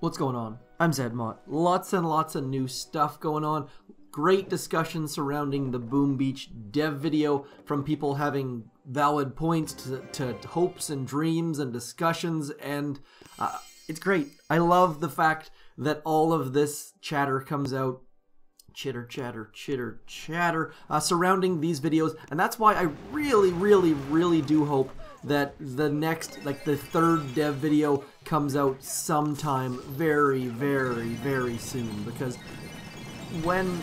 What's going on? I'm zmoT. Lots and lots of new stuff going on. Great discussion surrounding the Boom Beach dev video from people having valid points to hopes and dreams and discussions, and it's great. I love the fact that all of this chatter comes out, chitter chatter surrounding these videos, and that's why I really do hope that the next, like the third dev video comes out sometime very soon, because when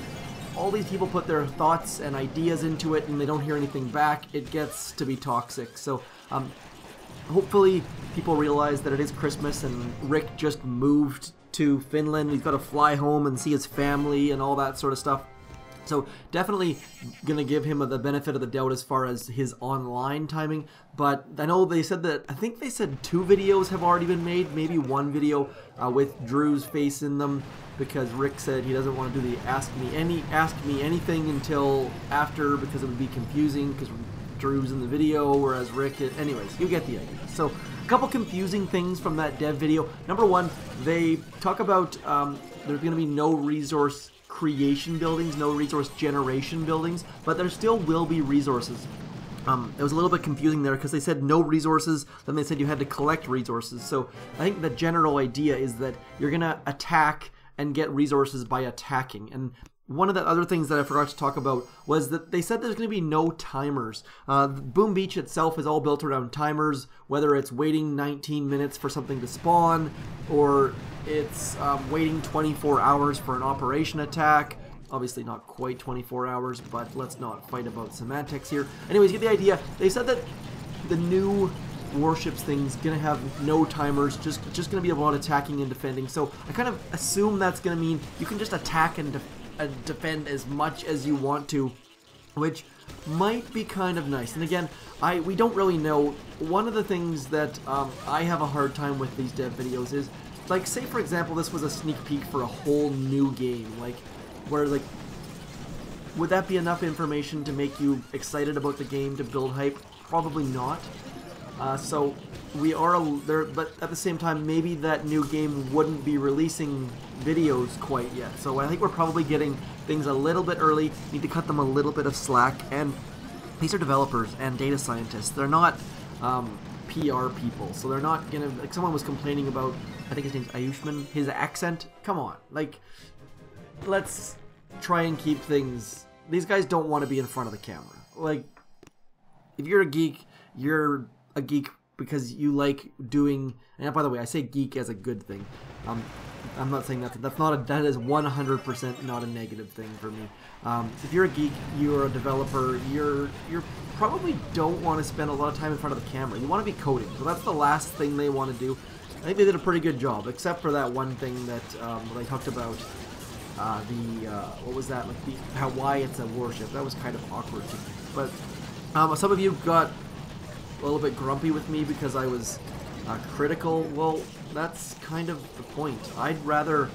all these people put their thoughts and ideas into it and they don't hear anything back, it gets to be toxic. So hopefully people realize that it is Christmas and Rick just moved to Finland. He's got to fly home and see his family and all that sort of stuff. So definitely gonna give him the benefit of the doubt as far as his online timing. But I know they said that, I think they said 2 videos have already been made, maybe 1 video with Drew's face in them, because Rick said he doesn't want to do the ask me anything until after, because it would be confusing because Drew's in the video, whereas Rick anyways, you get the idea. So a couple confusing things from that dev video. Number 1, they talk about there's going to be no resource creation buildings, no resource generation buildings, but there still will be resources. It was a little bit confusing there because they said no resources, then they said you had to collect resources. So I think the general idea is that you're going to attack and get resources by attacking. And one of the other things that I forgot to talk about was that they said there's going to be no timers. Boom Beach itself is all built around timers, whether it's waiting 19 minutes for something to spawn, or it's waiting 24 hours for an operation attack. Obviously not quite 24 hours, but let's not fight about semantics here. Anyways, you get the idea. They said that the new Warships thing's gonna have no timers, just gonna be about attacking and defending. So I kind of assume that's gonna mean you can just attack and defend as much as you want to, which might be kind of nice. And again, we don't really know. One of the things that I have a hard time with these dev videos is, like, say for example this was a sneak peek for a whole new game, like, where, like, would that be enough information to make you excited about the game, to build hype? Probably not. So we are there, but at the same time, maybe that new game wouldn't be releasing videos quite yet. So I think we're probably getting things a little bit early. Need to cut them a little bit of slack. And these are developers and data scientists. They're not PR people, so they're not gonna, like, someone was complaining about, I think his name's Ayushman, his accent. Come on, like, let's try and keep things. These guys don't want to be in front of the camera. Like, if you're a geek, you're a geek because you like doing, and by the way, I say geek as a good thing. I'm not saying that that is 100% not a negative thing for me. If you're a geek, you're a developer, you're probably don't want to spend a lot of time in front of the camera. You want to be coding, so that's the last thing they want to do. I think they did a pretty good job, except for that one thing that they talked about. What was that? Like why it's a warship. That was kind of awkward to me. But some of you got a little bit grumpy with me because I was critical. Well, that's kind of the point. I'd rather.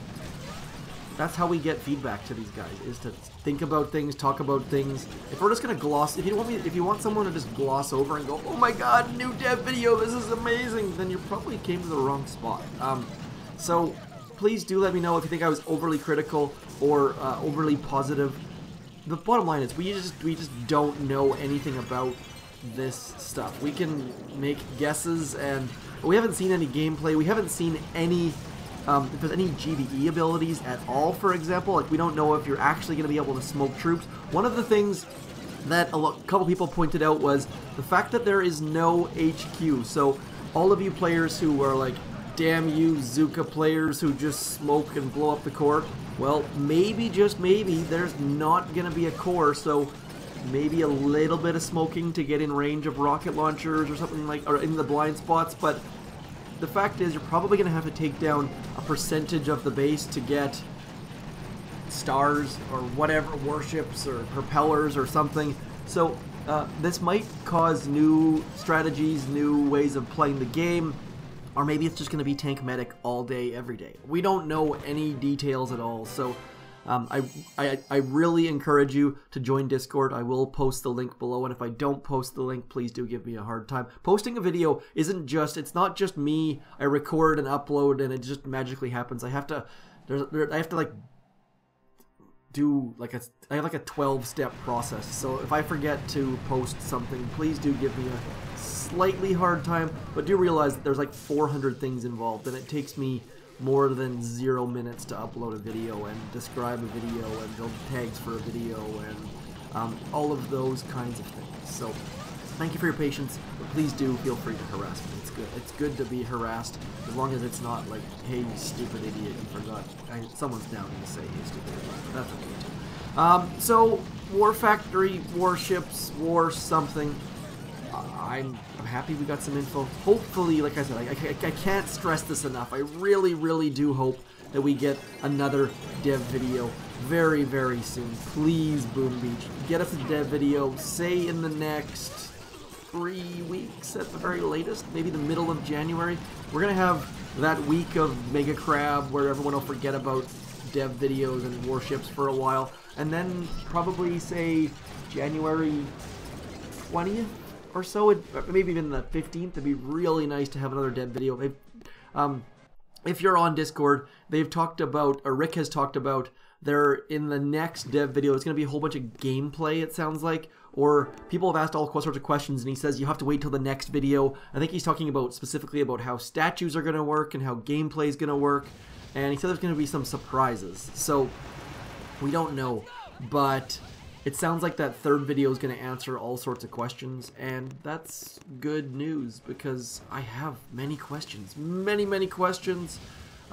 That's how we get feedback to these guys, is to think about things, talk about things. If we're just gonna gloss, if you want someone to just gloss over and go, "Oh my God, new dev video, this is amazing," then you probably came to the wrong spot. So please do let me know if you think I was overly critical or overly positive. The bottom line is we just don't know anything about this stuff. We can make guesses, and we haven't seen any gameplay. We haven't seen any if there's any GBE abilities at all, for example. Like, we don't know if you're actually going to be able to smoke troops. One of the things that a couple people pointed out was the fact that there is no HQ. So all of you players who are like, damn you Zooka players who just smoke and blow up the core, well, maybe, just maybe, there's not going to be a core, so maybe a little bit of smoking to get in range of rocket launchers or something, like, or in the blind spots. But the fact is, you're probably going to have to take down a percentage of the base to get stars or whatever, warships or propellers or something. So this might cause new strategies, new ways of playing the game, or maybe it's just going to be tank medic all day, every day. We don't know any details at all. So I really encourage you to join Discord. I will post the link below, and if I don't post the link, please do give me a hard time. Posting a video isn't just, it's not just me. I record and upload and it just magically happens. I have to like do like I have like a 12-step process. So if I forget to post something, please do give me a slightly hard time, but do realize that there's like 400 things involved, and it takes me more than 0 minutes to upload a video and describe a video and build tags for a video and all of those kinds of things. So thank you for your patience, but please do feel free to harass me. It's good to be harassed, as long as it's not like, hey, you stupid idiot, you forgot. Someone's down to say, hey, stupid idiot. That's okay too. So, War Factory, Warships, War something. I'm happy we got some info. Hopefully, like I said, I can't stress this enough. I really, really do hope that we get another dev video very, very soon. Please, Boom Beach, get us a dev video, say in the next 3 weeks at the very latest, maybe the middle of January. We're going to have that week of Mega Crab where everyone will forget about dev videos and Warships for a while. And then probably, say, January 20th or so, maybe even the 15th, it'd be really nice to have another dev video. If you're on Discord, they've talked about, or Rick has talked about, in the next dev video, it's going to be a whole bunch of gameplay, it sounds like. Or people have asked all sorts of questions, and he says you have to wait till the next video. I think he's talking about specifically about how statues are going to work and how gameplay is going to work. And he said there's going to be some surprises. So we don't know, but it sounds like that third video is going to answer all sorts of questions, and that's good news because I have many questions, many questions. It's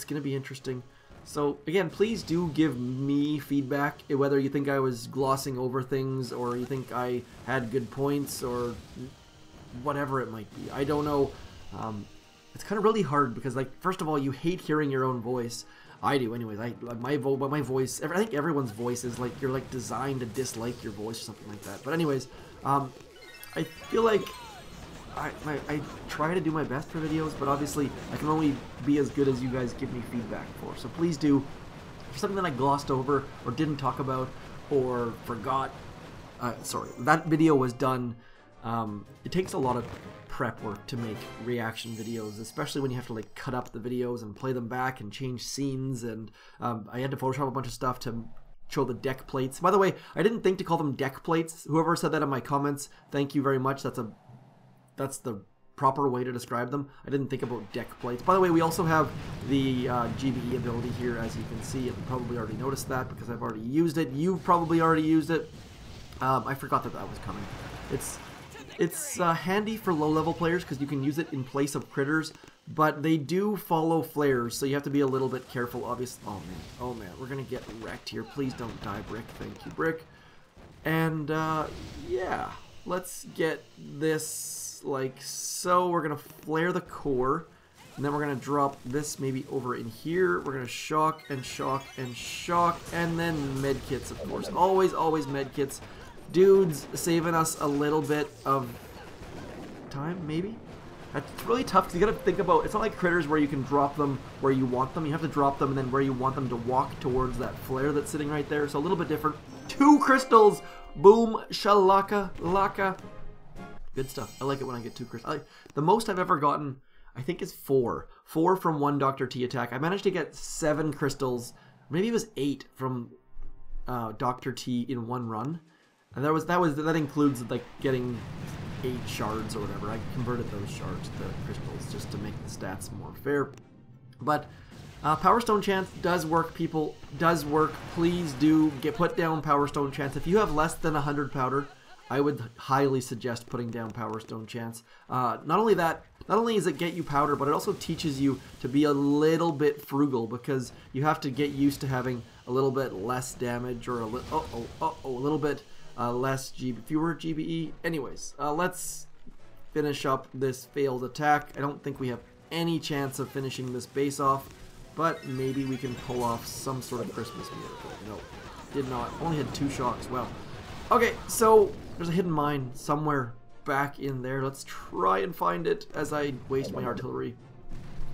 going to be interesting. So again, please do give me feedback, whether you think I was glossing over things or you think I had good points or whatever it might be. I don't know. It's kind of really hard because, like, first of all, you hate hearing your own voice. I do, anyways. My voice. I think everyone's voice is like you're like designed to dislike your voice or something like that. But anyways, I feel like I try to do my best for videos, but obviously I can only be as good as you guys give me feedback for. So please do. If there's something that I glossed over or didn't talk about or forgot, sorry, that video was done. It takes a lot of prep work to make reaction videos, especially when you have to like cut up the videos and play them back and change scenes, and I had to Photoshop a bunch of stuff to show the deck plates. By the way, I didn't think to call them deck plates. Whoever said that in my comments, thank you very much. That's the proper way to describe them. I didn't think about deck plates. By the way, we also have the GBE ability here, as you can see. You've probably already noticed that because I've already used it. You've probably already used it. I forgot that was coming. It's handy for low-level players because you can use it in place of critters, but they do follow flares, so you have to be a little bit careful, obviously. Oh man, we're gonna get wrecked here. Please don't die, Brick. Thank you, Brick. And yeah, let's get this like so. We're gonna flare the core, and then we're gonna drop this maybe over in here. We're gonna shock and shock and shock, and then medkits, of course. Always medkits. Dudes saving us a little bit of time, maybe? It's really tough because you gotta think about, it's not like critters where you can drop them where you want them. You have to drop them and then where you want them to walk towards that flare that's sitting right there. So a little bit different. 2 crystals! Boom, shalaka, laka. Good stuff. I like it when I get 2 crystals. The most I've ever gotten, I think, is 4. 4 from one DrT attack. I managed to get 7 crystals. Maybe it was 8 from DrT in one run. And that includes like getting 8 shards or whatever. I converted those shards to crystals just to make the stats more fair. But Power Stone Chance does work, people. Does work. Please do put down Power Stone Chance. If you have less than 100 powder, I would highly suggest putting down Power Stone Chance. Not only does it get you powder, but it also teaches you to be a little bit frugal because you have to get used to having a little bit less damage or a little bit fewer GBE. Anyways, let's finish up this failed attack. I don't think we have any chance of finishing this base off, but maybe we can pull off some sort of Christmas miracle. No, did not. Only had 2 shocks. Well, okay, so there's a hidden mine somewhere back in there. Let's try and find it as I waste my artillery.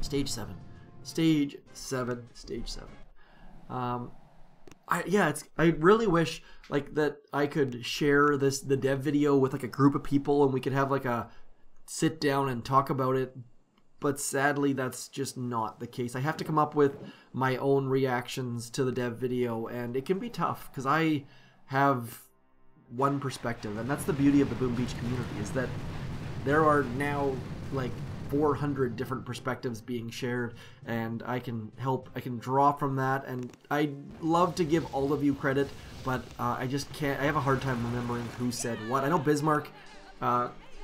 Stage 7. Stage 7. Stage 7. I really wish like that I could share the dev video with like a group of people and we could have like a sit down and talk about it. But sadly, that's just not the case. I have to come up with my own reactions to the dev video, and it can be tough because I have one perspective, and that's the beauty of the Boom Beach community, is that there are now like 400 different perspectives being shared, and I can draw from that, and I love to give all of you credit, but I just can't. I have a hard time remembering who said what. I know Bismarck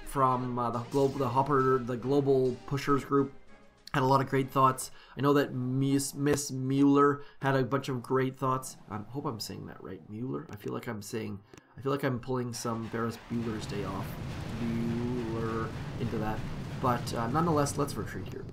from the global pushers group had a lot of great thoughts. I know that Miss Mueller had a bunch of great thoughts. I hope I'm saying that right, Mueller. I feel like I'm pulling some Ferris Bueller's Day Off Mueller into that. But nonetheless, let's retreat here.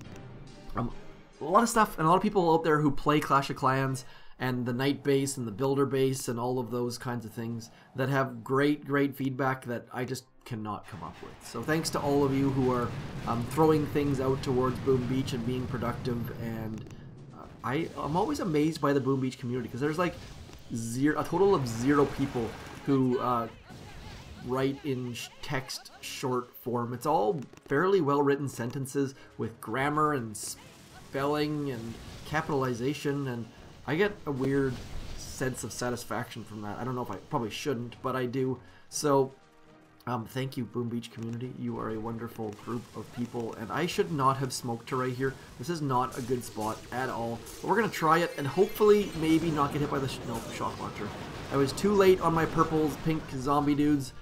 A lot of stuff, and a lot of people out there who play Clash of Clans and the Night Base and the Builder Base and all of those kinds of things that have great feedback that I just cannot come up with. So thanks to all of you who are throwing things out towards Boom Beach and being productive. And I'm always amazed by the Boom Beach community because there's like a total of 0 people who write in text short form. It's all fairly well written sentences with grammar and spelling and capitalization, and I get a weird sense of satisfaction from that. I don't know if I probably shouldn't, but I do. So thank you, Boom Beach community. You are a wonderful group of people, and I should not have smoked right here. This is not a good spot at all, but we're gonna try it and hopefully maybe not get hit by the shock launcher. I was too late on my purple pink zombie dudes.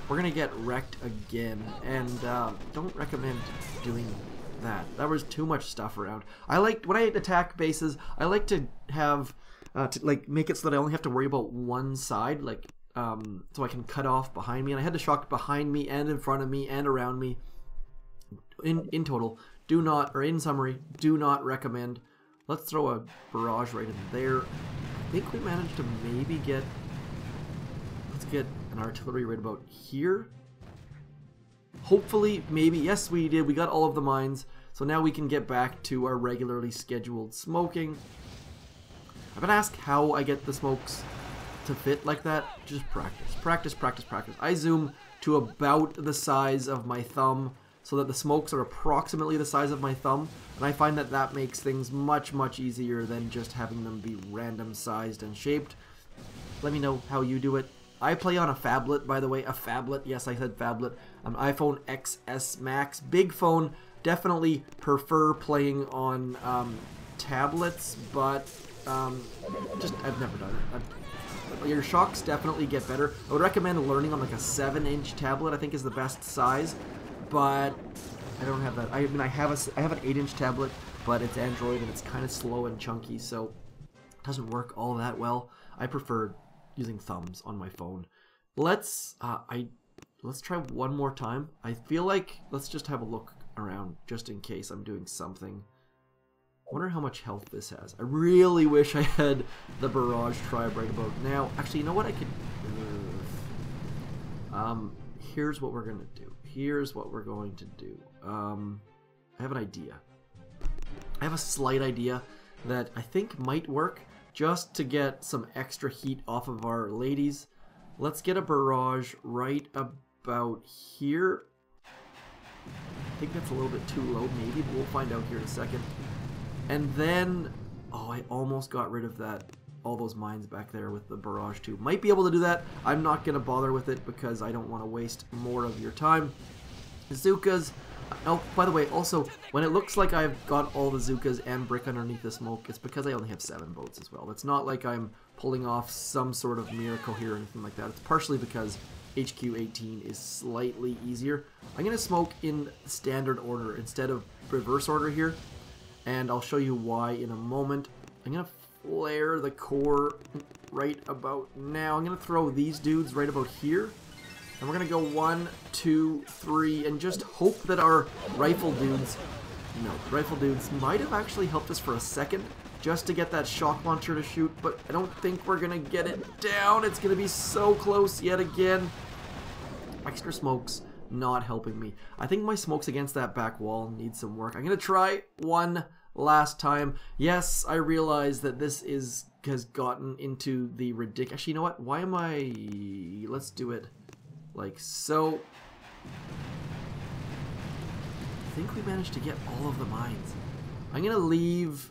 We're gonna get wrecked again, and don't recommend doing that. There was too much stuff around. I like when I attack bases, I like to have like make it so that I only have to worry about one side, like so I can cut off behind me. And I had to shock behind me and in front of me and around me. In total, do not, or in summary, do not recommend. Let's throw a barrage right in there. I think we managed to maybe get. Let's get an artillery right about here. Hopefully, maybe. Yes, we did. We got all of the mines. So now we can get back to our regularly scheduled smoking. I've been asked how I get the smokes to fit like that. Just practice. Practice, practice, practice. I zoom to about the size of my thumb so that the smokes are approximately the size of my thumb. And I find that that makes things much easier than just having them be random sized and shaped. Let me know how you do it. I play on a phablet, by the way. A phablet. Yes, I said phablet. An iPhone XS Max. Big phone. Definitely prefer playing on tablets, but just I've never done it. Your shocks definitely get better. I would recommend learning on like a 7-inch tablet. I think is the best size, but I don't have that. I mean, I have an 8-inch tablet, but it's Android and it's kind of slow and chunky, so it doesn't work all that well. I prefer using thumbs on my phone. Let's try one more time. I feel like let's just have a look around just in case I'm doing something. I wonder how much health this has. I really wish I had the barrage tribe right about now. Actually, you know what I could... here's what we're gonna do. Here's what we're going to do. I have an idea. I have a slight idea that I think might work just to get some extra heat off of our ladies. Let's get a barrage right about here. I think that's a little bit too low, maybe, but we'll find out here in a second. And then, oh, I almost got rid of that, all those mines back there with the barrage too. Might be able to do that. I'm not going to bother with it because I don't want to waste more of your time. Zookas. Oh, by the way, also, when it looks like I've got all the Zookas and brick underneath the smoke, it's because I only have 7 boats as well. It's not like I'm pulling off some sort of miracle here or anything like that. It's partially because HQ18 is slightly easier. I'm going to smoke in standard order instead of reverse order here, and I'll show you why in a moment. I'm going to flare the core right about now. I'm going to throw these dudes right about here. And we're going to go 1, 2, 3, and just hope that our rifle dudes, rifle dudes might have actually helped us for a second just to get that shock launcher to shoot, but I don't think we're going to get it down. It's going to be so close yet again. Extra smokes not helping me. I think my smokes against that back wall need some work. I'm going to try one last time. Yes, I realize that this is has gotten into the ridiculous. Actually, you know what? Why am I? Let's do it like so. I think we managed to get all of the mines. I'm gonna leave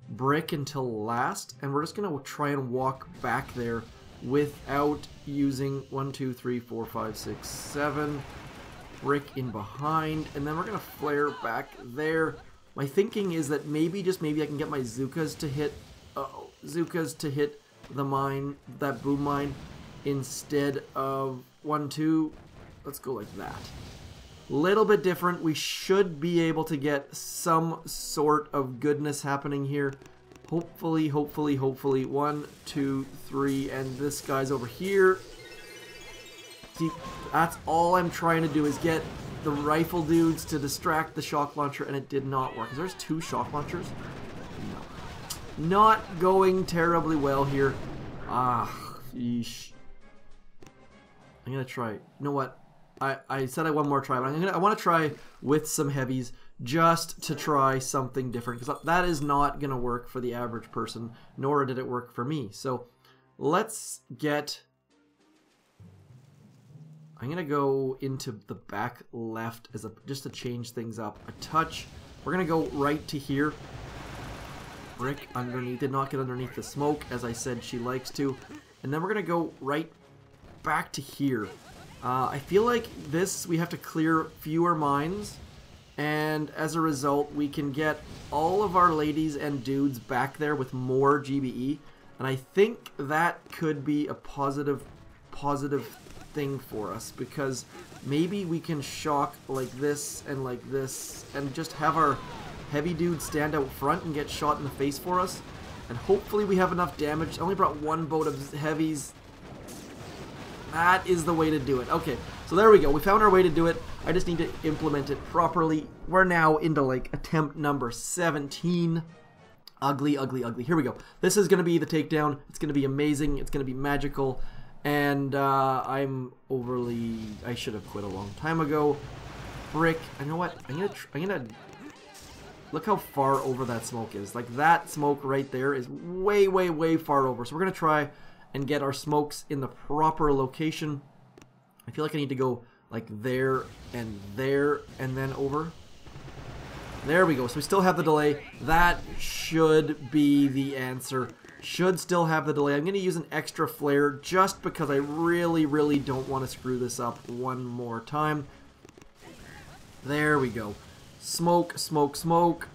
brick until last, and we're just gonna try and walk back there without using 1, 2, 3, 4, 5, 6, 7 brick in behind, and then we're gonna flare back there. My thinking is that maybe, just maybe, I can get my Zookas to hit the mine, that boom mine, instead of 1, 2. Let's go like that. Little bit different. We should be able to get some sort of goodness happening here. Hopefully, hopefully, hopefully. 1, 2, 3, and this guy's over here. See, that's all I'm trying to do, is get the rifle dudes to distract the shock launcher, and it did not work. There's 2 shock launchers. No. Not going terribly well here. Ah, yeesh. I'm gonna try. You know what? I said I want more try, but I want to try with some heavies just to try something different, because that is not going to work for the average person, nor did it work for me. So let's get... I'm going to go into the back left as just to change things up a touch. We're going to go right to here. Brick underneath, did not get underneath the smoke, as I said she likes to. And then we're going to go right back to here. I feel like this, we have to clear fewer mines, and as a result, we can get all of our ladies and dudes back there with more GBE, and I think that could be a positive thing for us, because maybe we can shock like this, and just have our heavy dudes stand out front and get shot in the face for us, and hopefully we have enough damage. I only brought 1 boat of heavies. That is the way to do it. Okay, so there we go. We found our way to do it. I just need to implement it properly. We're now into like attempt number 17. Ugly, ugly, ugly. Here we go. This is going to be the takedown. It's going to be amazing. It's going to be magical. And I'm overly... I should have quit a long time ago. Brick. You know what? I'm gonna... Look how far over that smoke is. Like, that smoke right there is way, way, way far over. So we're going to try and get our smokes in the proper location. I feel like I need to go like there and then over. There we go. So we still have the delay. That should be the answer. Should still have the delay. I'm going to use an extra flare just because I really, really don't want to screw this up one more time. There we go. Smoke, smoke, smoke.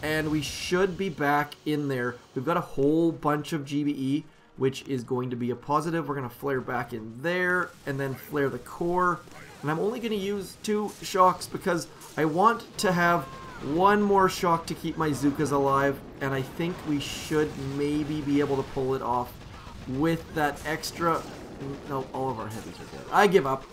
And we should be back in there. We've got a whole bunch of GBE, which is going to be a positive. We're going to flare back in there, and then flare the core. And I'm only going to use 2 shocks because I want to have 1 more shock to keep my Zookas alive, and I think we should maybe be able to pull it off with that extra... No, all of our heavies are dead. I give up.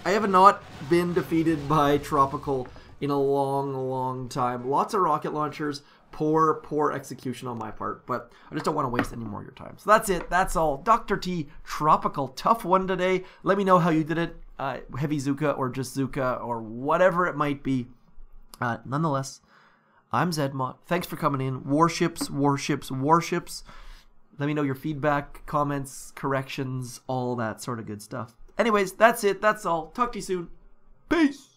I have not been defeated by Tropical in a long, long time. Lots of rocket launchers. Poor execution on my part, but I just don't want to waste any more of your time. So that's it. That's all. DrT Tropical. Tough one today. Let me know how you did it. Heavy Zooka or just Zooka or whatever it might be. Nonetheless, I'm zmoT. Thanks for coming in. Warships, warships, warships. Let me know your feedback, comments, corrections, all that sort of good stuff. Anyways, that's it. That's all. Talk to you soon. Peace.